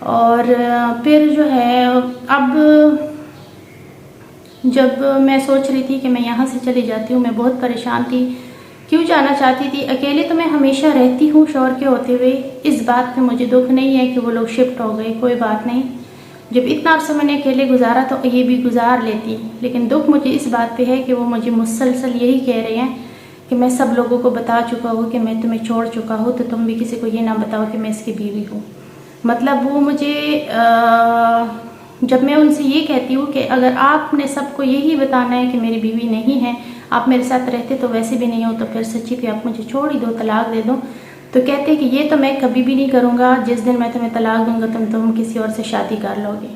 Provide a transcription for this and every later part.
اور پھر جو ہے اب جب میں سوچ رہی تھی کہ میں یہاں سے چلی جاتی ہوں، میں بہت پریشان تھی، کیوں جانا چاہتی تھی؟ اکیلے تو میں ہمیشہ رہتی ہوں شوہر کے ہوتے ہوئے، اس بات پہ مجھے دکھ نہیں ہے کہ وہ لوگ شفٹ ہو گئے، کوئی بات نہیں، جب اتنا عرصہ میں نے اکیلے گزارا تو یہ بھی گزار لیتی، لیکن دکھ مجھے اس بات پہ ہے کہ وہ مجھے مسلسل یہی کہہ رہے ہیں کہ میں سب لوگوں کو بتا چکا ہوں کہ میں تمہیں چھوڑ چکا ہوں، تو تم بھی کسی کو یہ نہ بتاؤ کہ میں اس کی بیوی ہوں۔ مطلب وہ مجھے جب میں ان سے یہ کہتی ہوں کہ اگر آپ نے سب کو یہی بتانا ہے کہ میری بیوی نہیں ہے، آپ میرے ساتھ رہتے تو ویسے بھی نہیں ہو، تو پھر سچی پہ آپ مجھے چھوڑ ہی دو، طلاق دے دو، تو کہتے کہ یہ تو میں کبھی بھی نہیں کروں گا، جس دن میں تمہیں طلاق دوں گا تم کسی اور سے شادی کر لو گے۔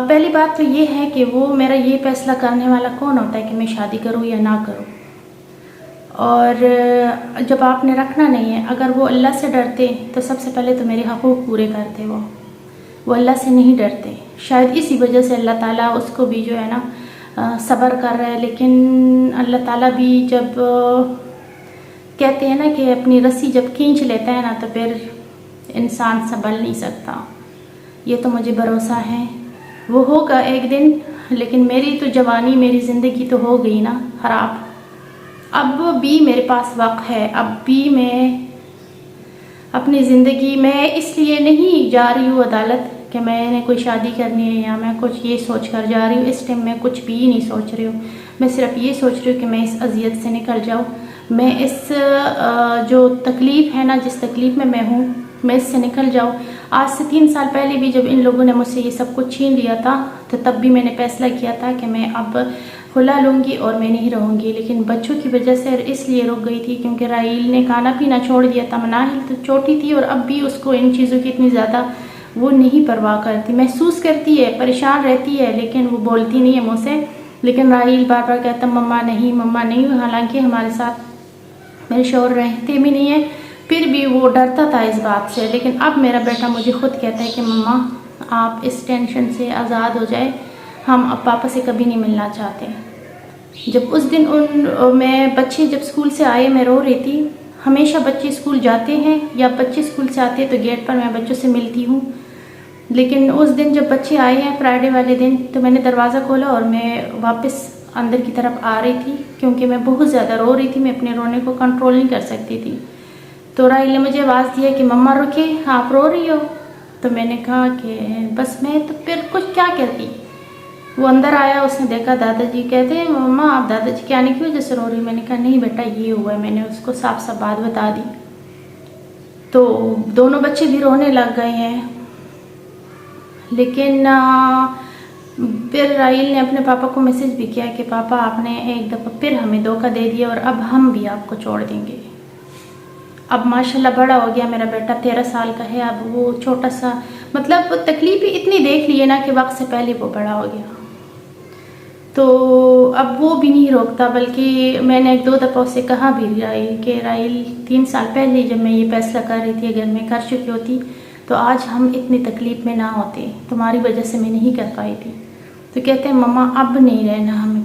پہلی بات تو یہ ہے کہ وہ میرا یہ فیصلہ کرنے والا کون ہوتا ہے کہ میں شادی کروں یا نہ کروں؟ اور جب آپ نے رکھنا نہیں ہے، اگر وہ اللہ سے ڈرتے تو سب سے پہلے تو میرے حقوق پورے کرتے، وہ اللہ سے نہیں ڈرتے، شاید اسی وجہ سے اللہ تعالیٰ اس کو بھی جو ہے نا صبر کر رہا ہے، لیکن اللہ تعالیٰ بھی جب کہتے ہیں نا کہ اپنی رسی جب کھینچ لیتا ہے نا تو پھر انسان سنبھل نہیں سکتا، یہ تو مجھے بھروسہ ہے، وہ ہوگا ایک دن، لیکن میری تو جوانی، میری زندگی تو ہو گئی نا خراب، اب بھی میرے پاس وقت ہے، اب بھی میں اپنی زندگی میں اس لیے نہیں جا رہی ہوں عدالت کہ میں نے کوئی شادی کرنی ہے یا میں کچھ یہ سوچ کر جا رہی ہوں، اس ٹائم میں کچھ بھی نہیں سوچ رہی ہوں، میں صرف یہ سوچ رہی ہوں کہ میں اس اذیت سے نکل جاؤں، میں اس جو تکلیف ہے نا، جس تکلیف میں ہوں، میں اس سے نکل جاؤں۔ آج سے 3 سال پہلے بھی جب ان لوگوں نے مجھ سے یہ سب کچھ چھین لیا تھا تو تب بھی میں نے فیصلہ کیا تھا کہ میں اب کھلا لوں گی اور میں نہیں رہوں گی، لیکن بچوں کی وجہ سے اس لیے رک گئی تھی کیونکہ راحیل نے کھانا پینا چھوڑ دیا تھا، مناحل تو چھوٹی تھی اور اب بھی اس کو ان چیزوں کی اتنی زیادہ وہ نہیں پرواہ کرتی، محسوس کرتی ہے، پریشان رہتی ہے، لیکن وہ بولتی نہیں ہے مجھ سے، لیکن راحیل بار بار کہتا مما نہیں، حالانکہ ہمارے ساتھ میرے شوہر رہتے بھی نہیں ہیں، پھر بھی وہ ڈرتا تھا اس بات سے، لیکن اب میرا بیٹا مجھے خود کہتا ہے کہ مما آپ اس ٹینشن سے آزاد ہو جائے، ہم اب پاپا سے کبھی نہیں ملنا چاہتے۔ جب اس دن میں بچے جب اسکول سے آئے میں رو رہی تھی، ہمیشہ بچے اسکول جاتے ہیں یا بچے اسکول سے آتے ہیں تو گیٹ پر میں بچوں سے ملتی ہوں، لیکن اس دن جب بچے آئے ہیں فرائیڈے والے دن تو میں نے دروازہ کھولا اور میں واپس اندر کی طرف آ رہی تھی کیونکہ میں بہت زیادہ رو رہی تھی، میں اپنے رونے کو کنٹرول نہیں کر سکتی تھی، تو راحیل نے مجھے آواز دیا کہ مما رکے، آپ رو رہی ہو؟ تو میں نے کہا کہ بس میں تو پھر کچھ کیا کرتی۔ وہ اندر آیا، اس نے دیکھا دادا جی، کہتے ہیں مما آپ دادا جی کے آنے کی وجہ سے رو رہی؟ میں نے کہا نہیں بیٹا یہ ہوا ہے، میں نے اس کو صاف صاف بات بتا دی، تو دونوں بچے بھی رونے لگ گئے ہیں، لیکن پھر راحیل نے اپنے پاپا کو میسج بھی کیا کہ پاپا آپ نے ایک دفعہ پھر ہمیں دھوکہ دے دیا اور اب ہم بھی آپ کو چھوڑ دیں گے۔ اب ماشاءاللہ بڑا ہو گیا میرا بیٹا، 13 سال کا ہے، اب وہ چھوٹا سا مطلب تکلیف اتنی دیکھ لی ہے نا کہ وقت سے پہلے وہ بڑا ہو گیا، تو اب وہ بھی نہیں روکتا، بلکہ میں نے 1-2 دفعہ اسے کہا بھی راحیل 3 سال پہلے جب میں یہ فیصلہ کر رہی تھی اگر میں کر چکی ہوتی تو آج ہم اتنی تکلیف میں نہ ہوتے، تمہاری وجہ سے میں نہیں کر پائی تھی۔ تو کہتے ہیں مما اب نہیں رہنا ہمیں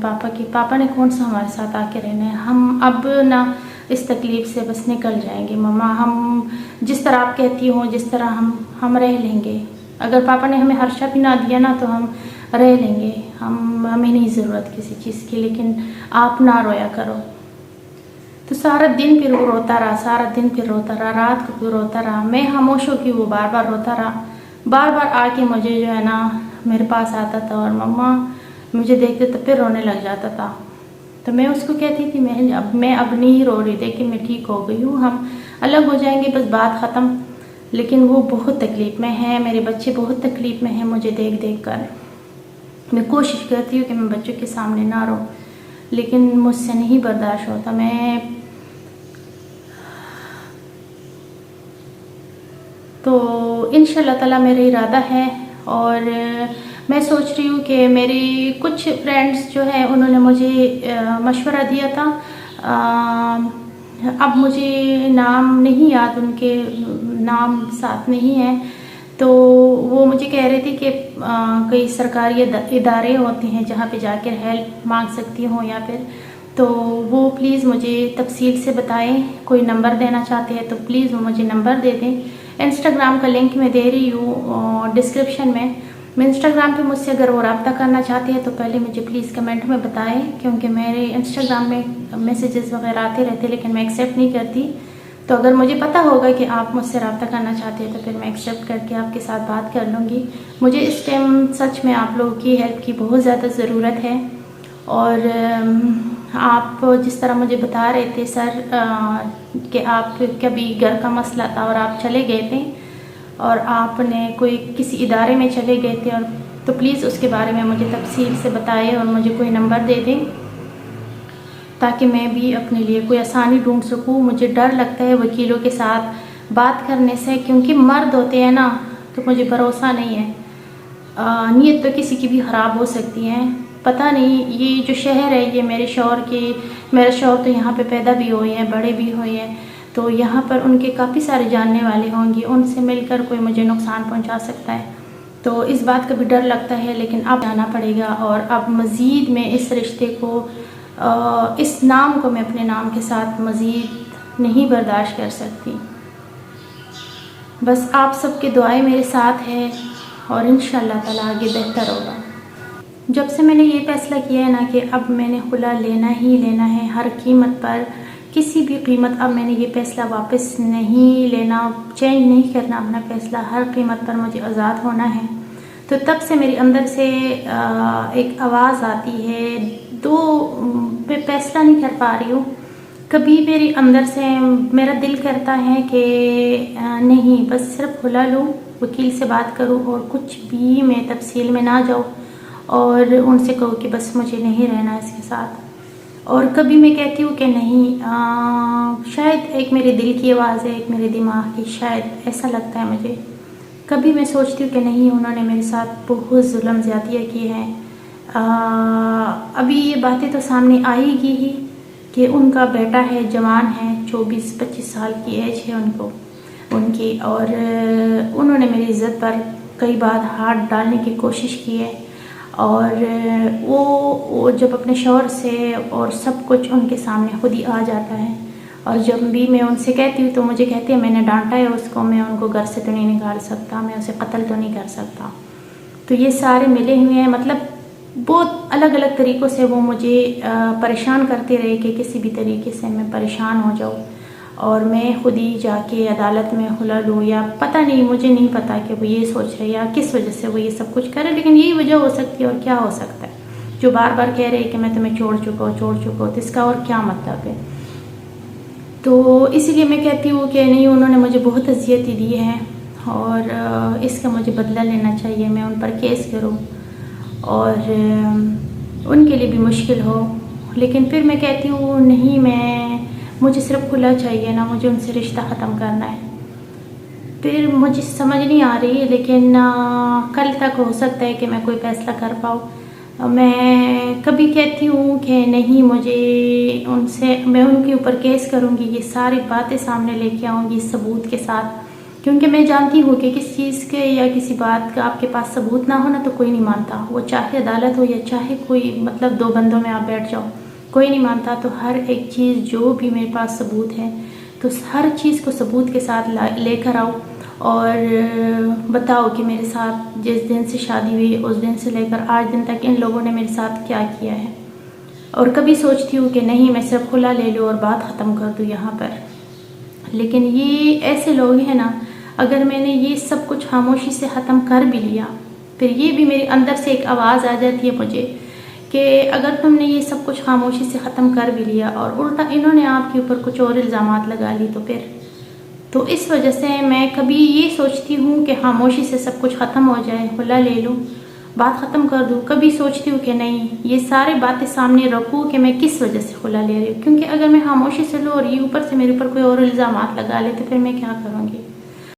پاپا نے کون سا ہمارے ساتھ آ کے رہنا ہے، ہم اب نہ اس تکلیف سے بس نکل جائیں گے مما، ہم جس طرح آپ کہتی ہوں جس طرح ہم رہ لیں گے، اگر پاپا نے ہمیں ہرشہ بھی نہ دیا نا تو ہم رہ لیں گے، ہمیں نہیں ضرورت کسی چیز کی، لیکن آپ نہ رویا کرو۔ تو سارا دن پھر وہ روتا رہا، رات کو بھی روتا رہا، میں خاموش ہو کے وہ بار بار روتا رہا، بار بار آ کے مجھے جو ہے نا میرے پاس آتا تھا اور مما مجھے دیکھتے تو پھر رونے لگ جاتا تھا، تو میں اس کو کہتی تھی میں اب نہیں رو رہی، دیکھیں میں ٹھیک ہو گئی ہوں، ہم الگ ہو جائیں گے بس بات ختم، لیکن وہ بہت تکلیف میں ہے، میرے بچے بہت تکلیف میں ہیں مجھے دیکھ دیکھ کر، میں کوشش کرتی ہوں کہ میں بچوں کے سامنے نہ رو، لیکن مجھ سے نہیں برداشت ہوتا، میں تو انشاءاللہ تعالیٰ میرا ارادہ ہے، اور میں سوچ رہی ہوں کہ میری کچھ فرینڈز جو ہیں انہوں نے مجھے مشورہ دیا تھا، اب مجھے نام نہیں یاد، ان کے نام ساتھ نہیں ہیں، تو وہ مجھے کہہ رہے تھے کہ کئی سرکاری ادارے ہوتے ہیں جہاں پہ جا کر ہیلپ مانگ سکتی ہوں، یا پھر تو وہ پلیز مجھے تفصیل سے بتائیں، کوئی نمبر دینا چاہتے ہیں تو پلیز وہ مجھے نمبر دے دیں، انسٹاگرام کا لنک میں دے رہی ہوں ڈسکرپشن میں. انسٹاگرام پہ مجھ سے اگر وہ رابطہ کرنا چاہتے ہیں تو پہلے مجھے پلیز کمنٹ میں بتائیں، کیونکہ میرے انسٹاگرام میں میسیجز وغیرہ آتے رہتے لیکن میں ایکسیپٹ نہیں کرتی. تو اگر مجھے پتہ ہوگا کہ آپ مجھ سے رابطہ کرنا چاہتے ہیں تو پھر میں ایکسیپٹ کر کے آپ کے ساتھ بات کر لوں گی. مجھے اس ٹائم سچ میں آپ لوگوں کی ہیلپ کی بہت زیادہ ضرورت ہے. اور آپ جس طرح مجھے بتا رہے تھے سر کہ آپ کبھی گھر کا مسئلہ تھا اور آپ چلے گئے تھے اور آپ نے کوئی کسی ادارے میں چلے گئے تھے، اور تو پلیز اس کے بارے میں مجھے تفصیل سے بتائیں اور مجھے کوئی نمبر دے دیں تاکہ میں بھی اپنے لیے کوئی آسانی ڈھونڈ سکوں. مجھے ڈر لگتا ہے وکیلوں کے ساتھ بات کرنے سے، کیونکہ مرد ہوتے ہیں نا تو مجھے بھروسہ نہیں ہے. نیت تو کسی کی بھی خراب ہو سکتی ہے. پتہ نہیں یہ جو شہر ہے یہ میرا شوہر تو یہاں پہ پیدا بھی ہوئے ہیں، بڑے بھی ہوئے ہیں، تو یہاں پر ان کے کافی سارے جاننے والے ہوں گے، ان سے مل کر کوئی مجھے نقصان پہنچا سکتا ہے. تو اس بات کا بھی ڈر لگتا ہے، لیکن اب جانا پڑے گا. اور اب مزید میں اس رشتے کو اس نام کو میں اپنے نام کے ساتھ مزید نہیں برداشت کر سکتی. بس آپ سب کے دعائیں میرے ساتھ ہے اور انشاءاللہ تعالیٰ آگے بہتر ہوگا. جب سے میں نے یہ فیصلہ کیا ہے نا کہ اب میں نے خلا لینا ہی لینا ہے ہر قیمت پر، کسی بھی قیمت، اب میں نے یہ فیصلہ واپس نہیں لینا، چینج نہیں کرنا اپنا فیصلہ، ہر قیمت پر مجھے آزاد ہونا ہے. تو تب سے میرے اندر سے ایک آواز آتی ہے، میں فیصلہ نہیں کر پا رہی ہوں. کبھی میرے اندر سے میرا دل کرتا ہے کہ نہیں، بس صرف خلا لوں، وکیل سے بات کروں اور کچھ بھی میں تفصیل میں نہ جاؤں اور ان سے کہوں کہ بس مجھے نہیں رہنا اس کے ساتھ. اور کبھی میں کہتی ہوں کہ نہیں، شاید ایک میرے دل کی آواز ہے، ایک میرے دماغ کی، شاید ایسا لگتا ہے مجھے. کبھی میں سوچتی ہوں کہ نہیں، انہوں نے میرے ساتھ بہت ظلم زیادتیاں کی ہیں. ابھی یہ باتیں تو سامنے آئے گی ہی کہ ان کا بیٹا ہے، جوان ہے، 24-25 سال کی ایج ہے ان کی، اور انہوں نے میری عزت پر کئی بار ہاتھ ڈالنے کی کوشش کی ہے. اور وہ جب اپنے شوہر سے اور سب کچھ ان کے سامنے خود ہی آ جاتا ہے، اور جب بھی میں ان سے کہتی ہوں تو مجھے کہتے ہیں میں نے ڈانٹا ہے اس کو، میں ان کو گھر سے تو نہیں نکال سکتا، میں اسے قتل تو نہیں کر سکتا. تو یہ سارے ملے ہوئے ہیں، مطلب بہت الگ الگ طریقوں سے وہ مجھے پریشان کرتے رہے کہ کسی بھی طریقے سے میں پریشان ہو جاؤں اور میں خود ہی جا کے عدالت میں خلا لوں، یا پتہ نہیں، مجھے نہیں پتہ کہ وہ یہ سوچ رہے یا کس وجہ سے وہ یہ سب کچھ کرے، لیکن یہی وجہ ہو سکتی ہے اور کیا ہو سکتا ہے. جو بار بار کہہ رہے کہ میں تمہیں چھوڑ چکا ہوں تو اس کا اور کیا مطلب ہے. تو اسی لیے میں کہتی ہوں کہ نہیں، انہوں نے مجھے بہت اذیتیں دی ہیں اور اس کا مجھے بدلہ لینا چاہیے، میں ان پر کیس کروں اور ان کے لیے بھی مشکل ہو. لیکن پھر میں کہتی ہوں نہیں، مجھے صرف کھلا چاہیے نا، مجھے ان سے رشتہ ختم کرنا ہے. پھر مجھے سمجھ نہیں آ رہی، لیکن کل تک ہو سکتا ہے کہ میں کوئی فیصلہ کر پاؤں. میں کبھی کہتی ہوں کہ نہیں، میں ان کے اوپر کیس کروں گی، یہ ساری باتیں سامنے لے کے آؤں گی ثبوت کے ساتھ، کیونکہ میں جانتی ہوں کہ کس چیز کے یا کسی بات کا آپ کے پاس ثبوت نہ ہونا تو کوئی نہیں مانتا. وہ چاہے عدالت ہو یا چاہے کوئی مطلب 2 بندوں میں آپ بیٹھ جاؤ، کوئی نہیں مانتا. تو ہر ایک چیز جو بھی میرے پاس ثبوت ہے تو ہر چیز کو ثبوت کے ساتھ لے کر آؤ اور بتاؤ کہ میرے ساتھ جس دن سے شادی ہوئی اس دن سے لے کر آج دن تک ان لوگوں نے میرے ساتھ کیا کیا ہے. اور کبھی سوچتی ہوں کہ نہیں، میں صرف کھلا لے لوں اور بات ختم کر دوں یہاں پر. لیکن یہ ایسے لوگ ہیں نا، اگر میں نے یہ سب کچھ خاموشی سے ختم کر بھی لیا، پھر یہ بھی میرے اندر سے ایک آواز آ جاتی ہے مجھے کہ اگر تم نے یہ سب کچھ خاموشی سے ختم کر بھی لیا اور الٹا انہوں نے آپ کے اوپر کچھ اور الزامات لگا لی تو اس وجہ سے میں کبھی یہ سوچتی ہوں کہ خاموشی سے سب کچھ ختم ہو جائے، خلا لے لوں، بات ختم کر دوں. کبھی سوچتی ہوں کہ نہیں، یہ سارے باتیں سامنے رکھوں کہ میں کس وجہ سے خلا لے رہی ہوں، کیونکہ اگر میں خاموشی سے لوں اور یہ اوپر سے میرے اوپر کوئی اور الزامات لگا لے تو پھر میں کیا کروں گی.